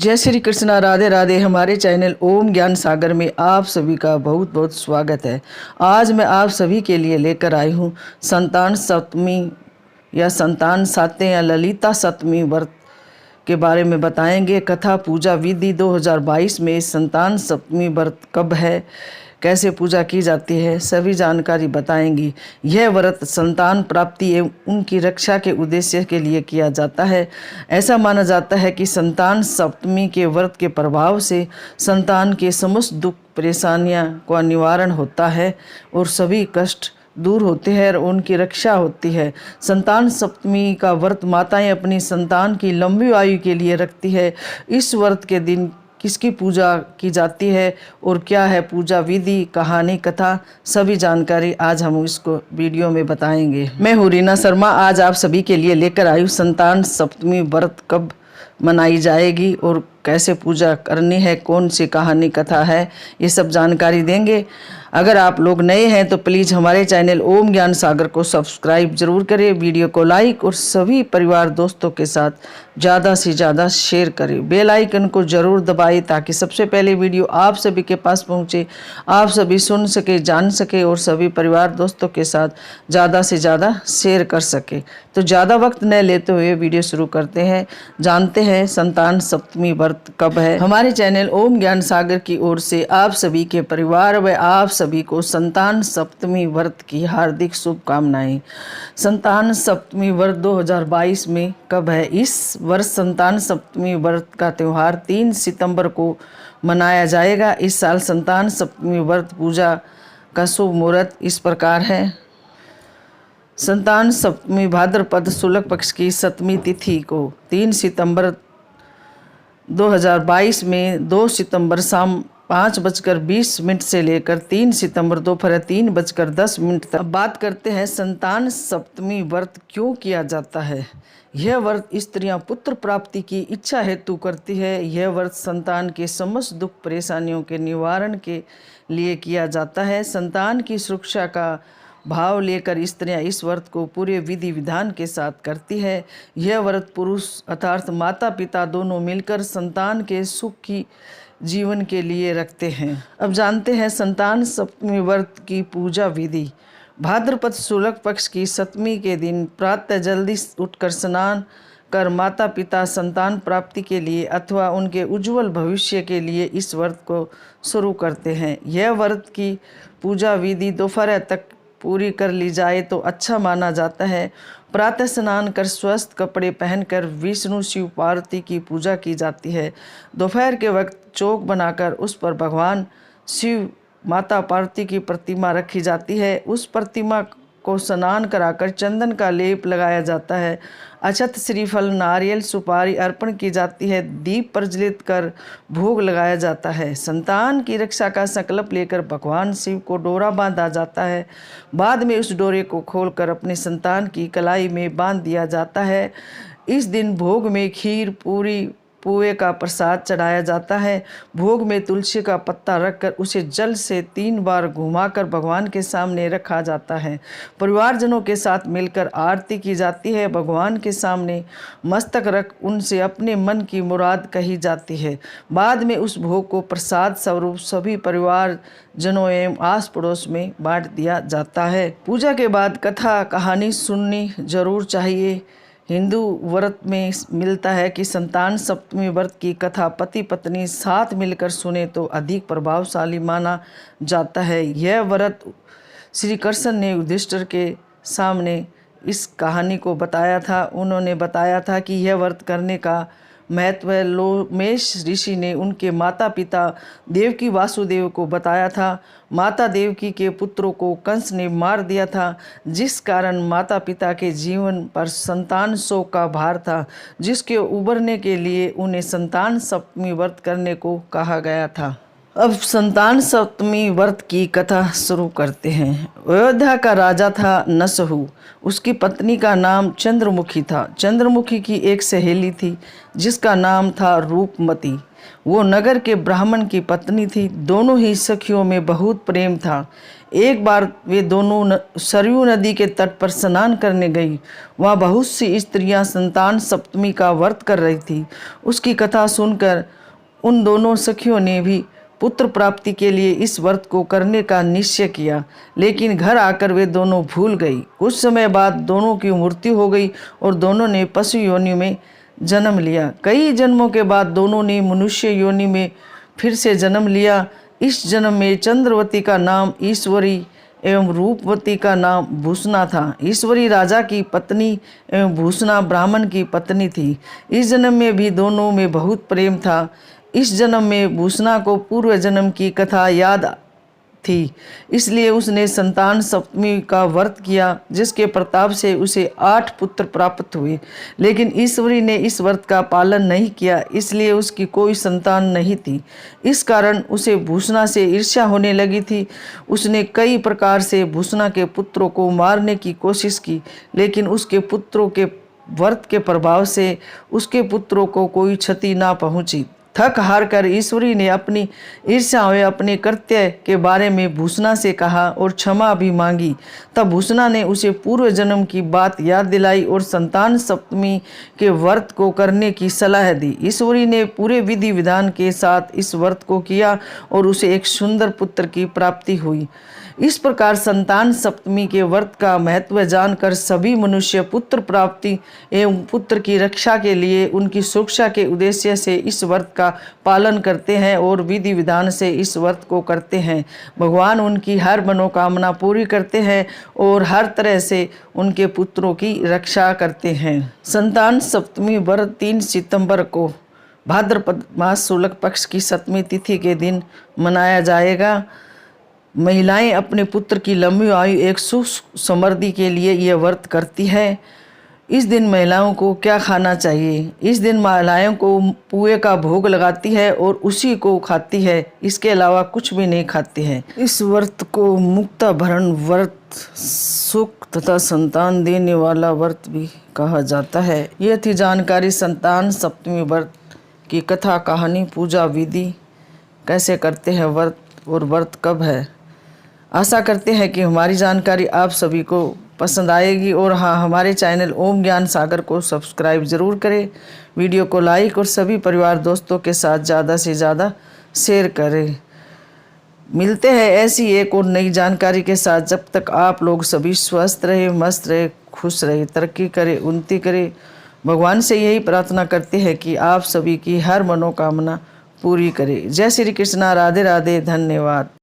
जय श्री कृष्णा, राधे राधे। हमारे चैनल ओम ज्ञान सागर में आप सभी का बहुत बहुत स्वागत है। आज मैं आप सभी के लिए लेकर आई हूँ संतान सप्तमी या संतान सातें या ललिता सप्तमी व्रत के बारे में बताएंगे। कथा पूजा विधि 2022 में संतान सप्तमी व्रत कब है, कैसे पूजा की जाती है, सभी जानकारी बताएंगी। यह व्रत संतान प्राप्ति एवं उनकी रक्षा के उद्देश्य के लिए किया जाता है। ऐसा माना जाता है कि संतान सप्तमी के व्रत के प्रभाव से संतान के समस्त दुख परेशानियां का निवारण होता है और सभी कष्ट दूर होते हैं और उनकी रक्षा होती है। संतान सप्तमी का व्रत माताएं अपनी संतान की लंबी आयु के लिए रखती है। इस व्रत के दिन किसकी पूजा की जाती है और क्या है पूजा विधि, कहानी, कथा, सभी जानकारी आज हम इसको वीडियो में बताएंगे। मैं हूँ रीना शर्मा। आज आप सभी के लिए लेकर आई हूँ संतान सप्तमी व्रत कब मनाई जाएगी और कैसे पूजा करनी है, कौन सी कहानी कथा है, ये सब जानकारी देंगे। अगर आप लोग नए हैं तो प्लीज़ हमारे चैनल ओम ज्ञान सागर को सब्सक्राइब जरूर करें, वीडियो को लाइक और सभी परिवार दोस्तों के साथ ज़्यादा से ज़्यादा शेयर करें। बेल आइकन को ज़रूर दबाएं ताकि सबसे पहले वीडियो आप सभी के पास पहुंचे, आप सभी सुन सके, जान सके और सभी परिवार दोस्तों के साथ ज़्यादा से ज़्यादा शेयर कर सके। तो ज़्यादा वक्त न लेते हुए वीडियो शुरू करते हैं। जानते हैं संतान सप्तमी व्रत कब है। हमारे चैनल ओम ज्ञान सागर की ओर से आप सभी के परिवार व आप सभी को संतान सप्तमी व्रत की हार्दिक शुभकामनाएं। संतान सप्तमी व्रत 2022 में कब है। इस वर्ष संतान सप्तमी व्रत का त्यौहार 3 सितंबर को मनाया जाएगा। इस साल संतान सप्तमी व्रत पूजा का शुभ मुहूर्त इस प्रकार है। संतान सप्तमी भाद्रपद शुक्ल पक्ष की सप्तमी तिथि को 3 सितंबर 2022 में 2 सितंबर शाम 5:20 से लेकर 3 सितंबर दोपहर 3:10 तक। अब बात करते हैं संतान सप्तमी व्रत क्यों किया जाता है। यह व्रत स्त्रियां पुत्र प्राप्ति की इच्छा हेतु करती है। यह व्रत संतान के समस्त दुख परेशानियों के निवारण के लिए किया जाता है। संतान की सुरक्षा का भाव लेकर स्त्रियां इस व्रत को पूरे विधि विधान के साथ करती है। यह व्रत पुरुष अर्थात माता पिता दोनों मिलकर संतान के सुख की जीवन के लिए रखते हैं। अब जानते हैं संतान सप्तमी व्रत की पूजा विधि। भाद्रपद शुक्ल पक्ष की सप्तमी के दिन प्रातः जल्दी उठकर स्नान कर माता पिता संतान प्राप्ति के लिए अथवा उनके उज्जवल भविष्य के लिए इस व्रत को शुरू करते हैं। यह व्रत की पूजा विधि दोपहर तक पूरी कर ली जाए तो अच्छा माना जाता है। प्रातः स्नान कर स्वस्थ कपड़े पहनकर विष्णु शिव पार्वती की पूजा की जाती है। दोपहर के वक्त चौक बनाकर उस पर भगवान शिव माता पार्वती की प्रतिमा रखी जाती है। उस प्रतिमा को स्नान कराकर चंदन का लेप लगाया जाता है। अक्षत श्रीफल नारियल सुपारी अर्पण की जाती है। दीप प्रज्वलित कर भोग लगाया जाता है। संतान की रक्षा का संकल्प लेकर भगवान शिव को डोरा बांधा जाता है। बाद में उस डोरे को खोलकर अपने संतान की कलाई में बांध दिया जाता है। इस दिन भोग में खीर पूरी पुए का प्रसाद चढ़ाया जाता है। भोग में तुलसी का पत्ता रखकर उसे जल से 3 बार घुमाकर भगवान के सामने रखा जाता है। परिवारजनों के साथ मिलकर आरती की जाती है। भगवान के सामने मस्तक रख उनसे अपने मन की मुराद कही जाती है। बाद में उस भोग को प्रसाद स्वरूप सभी परिवारजनों एवं आस पड़ोस में बांट दिया जाता है। पूजा के बाद कथा कहानी सुननी जरूर चाहिए। हिंदू व्रत में मिलता है कि संतान सप्तमी व्रत की कथा पति पत्नी साथ मिलकर सुने तो अधिक प्रभावशाली माना जाता है। यह व्रत श्री कृष्ण ने युधिष्ठिर के सामने इस कहानी को बताया था। उन्होंने बताया था कि यह व्रत करने का महत्व लोमेश ऋषि ने उनके माता पिता देवकी वासुदेव को बताया था। माता देवकी के पुत्रों को कंस ने मार दिया था, जिस कारण माता पिता के जीवन पर संतान शोक का भार था, जिसके उबरने के लिए उन्हें संतान सप्तमी व्रत करने को कहा गया था। अब संतान सप्तमी व्रत की कथा शुरू करते हैं। अयोध्या का राजा था नसहु। उसकी पत्नी का नाम चंद्रमुखी था। चंद्रमुखी की एक सहेली थी जिसका नाम था रूपमती। वो नगर के ब्राह्मण की पत्नी थी। दोनों ही सखियों में बहुत प्रेम था। एक बार वे दोनों सरयू नदी के तट पर स्नान करने गई। वहाँ बहुत सी स्त्रियां संतान सप्तमी का व्रत कर रही थी। उसकी कथा सुनकर उन दोनों सखियों ने भी पुत्र प्राप्ति के लिए इस व्रत को करने का निश्चय किया, लेकिन घर आकर वे दोनों भूल गई। कुछ समय बाद दोनों की मृत्यु हो गई और दोनों ने पशु योनि में जन्म लिया। कई जन्मों के बाद दोनों ने मनुष्य योनि में फिर से जन्म लिया। इस जन्म में चंद्रवती का नाम ईश्वरी एवं रूपवती का नाम भूषणा था। ईश्वरी राजा की पत्नी एवं भूषणा ब्राह्मण की पत्नी थी। इस जन्म में भी दोनों में बहुत प्रेम था। इस जन्म में भूषणा को पूर्व जन्म की कथा याद थी, इसलिए उसने संतान सप्तमी का व्रत किया, जिसके प्रताप से उसे 8 पुत्र प्राप्त हुए। लेकिन ईश्वरी ने इस व्रत का पालन नहीं किया, इसलिए उसकी कोई संतान नहीं थी। इस कारण उसे भूषणा से ईर्ष्या होने लगी थी। उसने कई प्रकार से भूषणा के पुत्रों को मारने की कोशिश की, लेकिन उसके पुत्रों के व्रत के प्रभाव से उसके पुत्रों को कोई क्षति ना पहुंची। थक हार कर ईश्वरी ने अपनी ईर्ष्या व अपने कृत्य के बारे में भूषणा से कहा और क्षमा भी मांगी। तब भूषणा ने उसे पूर्व जन्म की बात याद दिलाई और संतान सप्तमी के व्रत को करने की सलाह दी। ईश्वरी ने पूरे विधि विधान के साथ इस व्रत को किया और उसे एक सुंदर पुत्र की प्राप्ति हुई। इस प्रकार संतान सप्तमी के व्रत का महत्व जानकर सभी मनुष्य पुत्र प्राप्ति एवं पुत्र की रक्षा के लिए उनकी सुरक्षा के उद्देश्य से इस व्रत का पालन करते हैं और विधि विधान से इस व्रत को करते हैं। भगवान उनकी हर मनोकामना पूरी करते हैं और हर तरह से उनके पुत्रों की रक्षा करते हैं। संतान सप्तमी व्रत 3 सितंबर को भाद्रपद मास शुक्ल पक्ष की 7वीं तिथि के दिन मनाया जाएगा। महिलाएं अपने पुत्र की लंबी आयु एक सुख समृद्धि के लिए यह व्रत करती है। इस दिन महिलाओं को क्या खाना चाहिए? इस दिन महिलाओं को पुए का भोग लगाती है और उसी को खाती है, इसके अलावा कुछ भी नहीं खाती है। इस व्रत को मुक्ता भरण व्रत, सुख तथा संतान देने वाला व्रत भी कहा जाता है। यह थी जानकारी संतान सप्तमी व्रत की कथा, कहानी, पूजा विधि, कैसे करते हैं व्रत और व्रत कब है। आशा करते हैं कि हमारी जानकारी आप सभी को पसंद आएगी और हाँ, हमारे चैनल ओम ज्ञान सागर को सब्सक्राइब ज़रूर करें, वीडियो को लाइक और सभी परिवार दोस्तों के साथ ज़्यादा से ज़्यादा शेयर करें। मिलते हैं ऐसी एक और नई जानकारी के साथ। जब तक आप लोग सभी स्वस्थ रहे, मस्त रहे, खुश रहे, तरक्की करें, उन्नति करें। भगवान से यही प्रार्थना करते हैं कि आप सभी की हर मनोकामना पूरी करे। जय श्री कृष्णा, राधे राधे, धन्यवाद।